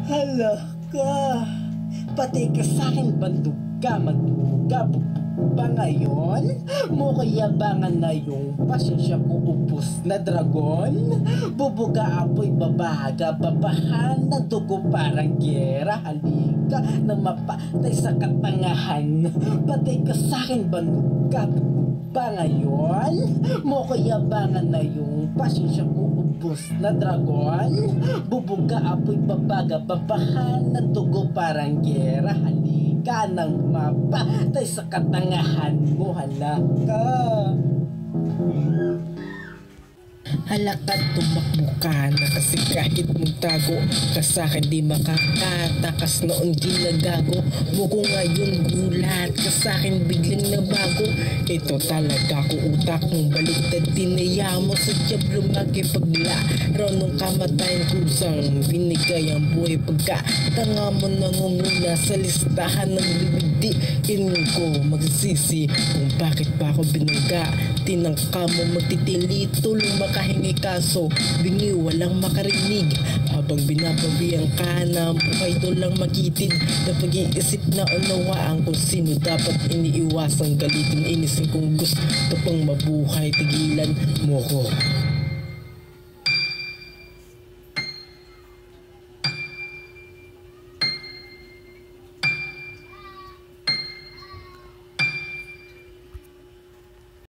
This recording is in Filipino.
Hala ka, pati ka sa'kin bandog ka, magduga ba ngayon? Mukayabangan na yung pasensya ko upos na dragon. Bubuga apoy babaga, babahan na dugo parang gera. Halika na mapatay sa katangahan. Pati ka sa'kin bandog ka ba ngayon? Mukayabangan na yung pasensya ko upos na dragon. Bubuga apoy babaga, babahan na dugo parang gera. Halika nang mapatay sa katangahan mo, halaka. Halaka't tumakbo ka na kasi kahit magtago ka sa'kin di makakatakas noon ginagago mo ko ngayon gulat ka sa'kin biglang nabago. Ito talaga ko utak mong baliktad tinaya mo sa tiyab lumakipaglaro nung kamatayan kusang binigay ang buhay pagka tanga mo nangunguna sa listahan ng bibigdiin ko magsisisi kung bakit pa ako binangga. Tinangka mo magtitili tulong makahingi kaso bingi walang makarinig habang binabawian ka na buhay lang makitid na pag-iisip na unawaan kung sino dapat iniiwasang galitin inisin kung gusto pang mabuhay tigilan mo ko.